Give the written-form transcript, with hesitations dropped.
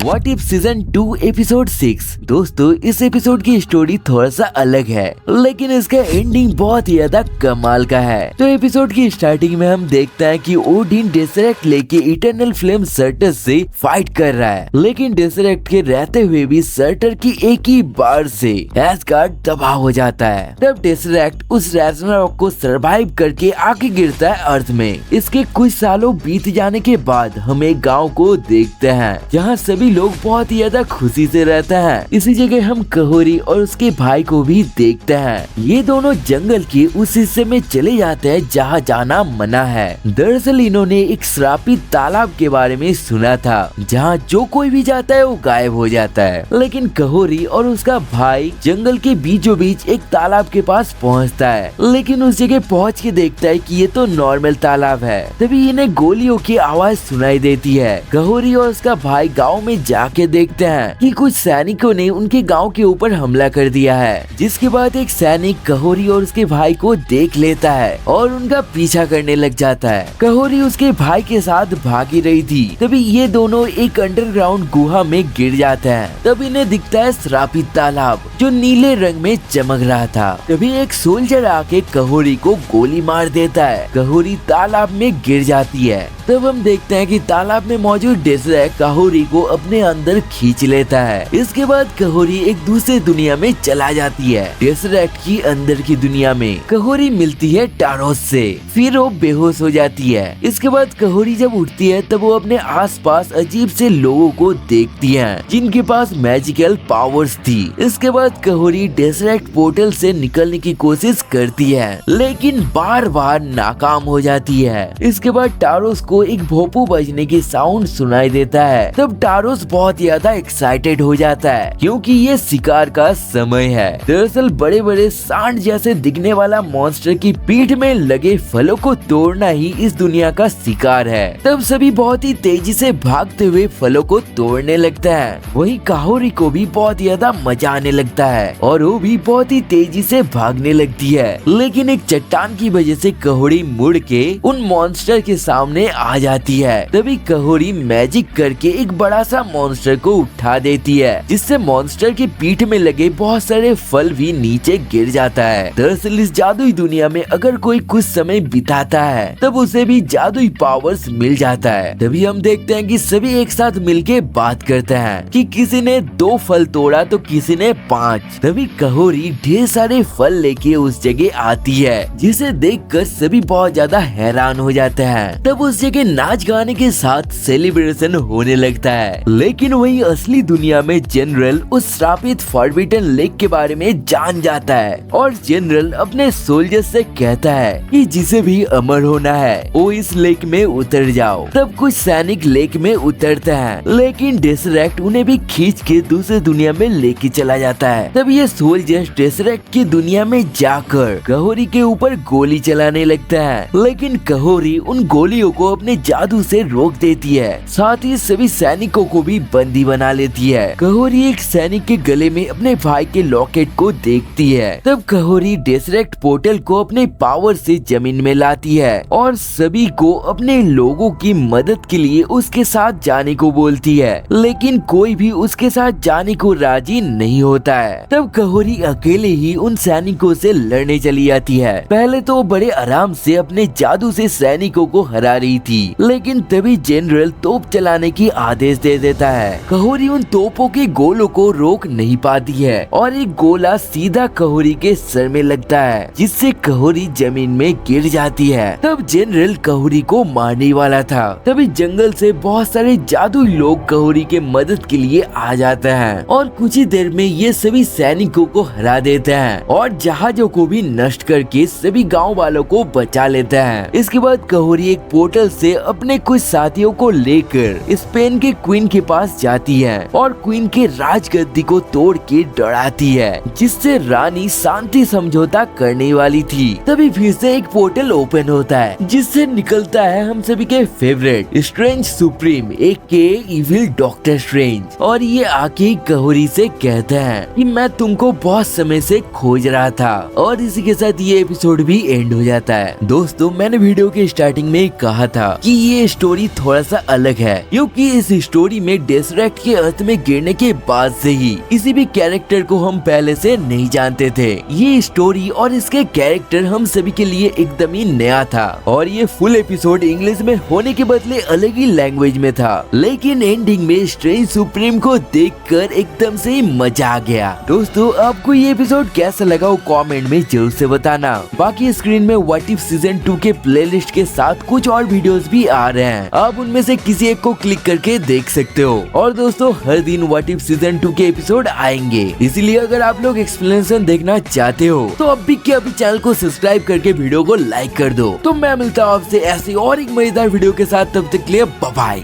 What if season 2 episode 6। दोस्तों इस episode की स्टोरी थोड़ा सा अलग है, लेकिन इसका एंडिंग बहुत ही ज्यादा कमाल का है। तो एपिसोड की स्टार्टिंग में हम देखते हैं कि ओडिन टेसरेक्ट लेके इटर्नल फ्लेम सर्टर से फाइट कर रहा है, लेकिन टेसरेक्ट के रहते हुए भी सर्टर की एक ही बार से एस्गार्ड तबाह हो जाता है। तब टेसरेक्ट उस रैग्नारोक को सरवाइव करके आके गिरता है अर्थ में। इसके कुछ सालों बीत जाने के बाद हम एक गाँव को देखते हैं जहाँ सभी लोग बहुत ही ज्यादा खुशी से रहते हैं। इसी जगह हम कहोरी और उसके भाई को भी देखते हैं। ये दोनों जंगल के उस हिस्से में चले जाते हैं जहाँ जाना मना है। दरअसल इन्होंने एक श्रापित तालाब के बारे में सुना था जहाँ जो कोई भी जाता है वो गायब हो जाता है। लेकिन कहोरी और उसका भाई जंगल के बीचों बीच एक तालाब के पास पहुँचता है, लेकिन उस जगह पहुँच के देखता है कि ये तो नॉर्मल तालाब है। तभी इन्हें गोलियों की आवाज सुनाई देती है। कहोरी और उसका भाई गांव में जाके देखते हैं कि कुछ सैनिकों ने उनके गांव के ऊपर हमला कर दिया है, जिसके बाद एक सैनिक कहोरी और उसके भाई को देख लेता है और उनका पीछा करने लग जाता है। कहोरी उसके भाई के साथ भागी रही थी, तभी ये दोनों एक अंडरग्राउंड गुहा में गिर जाते हैं। तब इन्हें दिखता है श्रापित तालाब जो नीले रंग में चमक रहा था। तभी एक सोल्जर आके कहोरी को गोली मार देता है। कहोरी तालाब में गिर जाती है। तब हम देखते हैं कि तालाब में मौजूद टेसरेक्ट कहोरी को अपने अंदर खींच लेता है। इसके बाद कहोरी एक दूसरे दुनिया में चला जाती है। टेसरेक्ट की अंदर की दुनिया में कहोरी मिलती है टारोस से, फिर वो बेहोश हो जाती है। इसके बाद कहोरी जब उठती है तब वो अपने आसपास अजीब से लोगों को देखती है जिनके पास मैजिकल पावर्स थी। इसके बाद कहोरी टेसरेक्ट पोर्टल से निकलने की कोशिश करती है, लेकिन बार बार नाकाम हो जाती है। इसके बाद टारोस को एक भोपू बजने की साउंड सुनाई देता है। तब टारोस बहुत ज्यादा एक्साइटेड हो जाता है क्योंकि ये शिकार का समय है। दरअसल बड़े बड़े सांड जैसे दिखने वाला मॉन्स्टर की पीठ में लगे फलों को तोड़ना ही इस दुनिया का शिकार है। तब सभी बहुत ही तेजी से भागते हुए फलों को तोड़ने लगता है। वहीं कहोरी को भी बहुत ज्यादा मजा आने लगता है और वो भी बहुत ही तेजी से भागने लगती है, लेकिन एक चट्टान की वजह से कहोरी मुड़ के उन मॉन्स्टर के सामने आ जाती है। तभी कहोरी मैजिक करके एक बड़ा सा मॉन्स्टर को उठा देती है, जिससे मॉन्स्टर की पीठ में लगे बहुत सारे फल भी नीचे गिर जाता है। दरअसल इस जादुई दुनिया में अगर कोई कुछ समय बिताता है तब उसे भी जादुई पावर्स मिल जाता है। तभी हम देखते हैं कि सभी एक साथ मिलके बात करते हैं कि किसी ने 2 फल तोड़ा तो किसी ने 5। तभी कहोरी ढेर सारे फल लेके उस जगह आती है, जिसे देखकर सभी बहुत ज्यादा हैरान हो जाते हैं। तब उस जगह नाच गाने के साथ सेलिब्रेशन होने लगता है, लेकिन वही असली दुनिया में जनरल उस श्रापित फॉरबिडन लेक के बारे में जान जाता है और जनरल अपने सोल्जर से कहता है कि जिसे भी अमर होना है वो इस लेक में उतर जाओ। तब कुछ सैनिक लेक में उतरते हैं, लेकिन टेसरेक्ट उन्हें भी खींच के दूसरी दुनिया में लेके चला जाता है। तब ये सोल्जर टेसरेक्ट की दुनिया में जाकर कहोरी के ऊपर गोली चलाने लगता है, लेकिन कहोरी उन गोलियों को अपने जादू से रोक देती है। साथ ही सभी सैनिकों को भी बंदी बना लेती है। कहोरी एक सैनिक के गले में अपने भाई के लॉकेट को देखती है। तब कहोरी टेसरेक्ट पोर्टल को अपने पावर से जमीन में लाती है और सभी को अपने लोगों की मदद के लिए उसके साथ जाने को बोलती है, लेकिन कोई भी उसके साथ जाने को राजी नहीं होता है। तब कहोरी अकेले ही उन सैनिकों से लड़ने चली जाती है। पहले तो बड़े आराम से अपने जादू से सैनिकों को हरा रही थी, लेकिन तभी जनरल तोप चलाने की आदेश दे देता है। कहोरी उन तोपों के गोलों को रोक नहीं पाती है और एक गोला सीधा कहोरी के सर में लगता है, जिससे कहोरी जमीन में गिर जाती है। तब जनरल कहोरी को मारने वाला था। तभी जंगल से बहुत सारे जादुई लोग कहोरी के मदद के लिए आ जाते हैं और कुछ ही देर में ये सभी सैनिकों को हरा देते हैं और जहाजों को भी नष्ट करके सभी गाँव वालों को बचा लेते हैं। इसके बाद कहोरी एक पोर्टल से अपने कुछ साथियों को लेकर स्पेन के क्वीन के पास जाती है और क्वीन के राजगद्दी को तोड़ के डराती है, जिससे रानी शांति समझौता करने वाली थी। तभी फिर से एक पोर्टल ओपन होता है, जिससे निकलता है हम सभी के फेवरेट स्ट्रेंज सुप्रीम एके इविल डॉक्टर स्ट्रेंज, और ये आके कहोरी से कहता है कि मैं तुमको बहुत समय से खोज रहा था। और इसी के साथ ये एपिसोड भी एंड हो जाता है। दोस्तों मैंने वीडियो के स्टार्टिंग में कहा था कि ये स्टोरी थोड़ा सा अलग है, क्योंकि इस स्टोरी में में डेसरेक्ट के अर्थ में गिरने के बाद से ही किसी भी कैरेक्टर को हम पहले से नहीं जानते थे। ये स्टोरी और इसके कैरेक्टर हम सभी के लिए एकदम ही नया था और ये फुल एपिसोड इंग्लिश में होने के बदले अलग ही लैंग्वेज में था, लेकिन एंडिंग में स्ट्रेंज सुप्रीम को देखकर एकदम से ही मजा आ गया। दोस्तों आपको ये एपिसोड कैसा लगा वो कमेंट में जरूर से बताना। बाकी स्क्रीन में व्हाट इफ सीजन 2 के प्लेलिस्ट के साथ कुछ और वीडियोस भी आ रहे हैं, आप उनमें से किसी एक को क्लिक करके देख सकते हो। और दोस्तों हर दिन व्हाट इफ सीजन 2 के एपिसोड आएंगे, इसलिए अगर आप लोग एक्सप्लेनेशन देखना चाहते हो तो अभी के अभी चैनल को सब्सक्राइब करके वीडियो को लाइक कर दो। तो मैं मिलता हूँ आपसे ऐसी और एक मजेदार वीडियो के साथ, तब तक के लिए बाय बाय।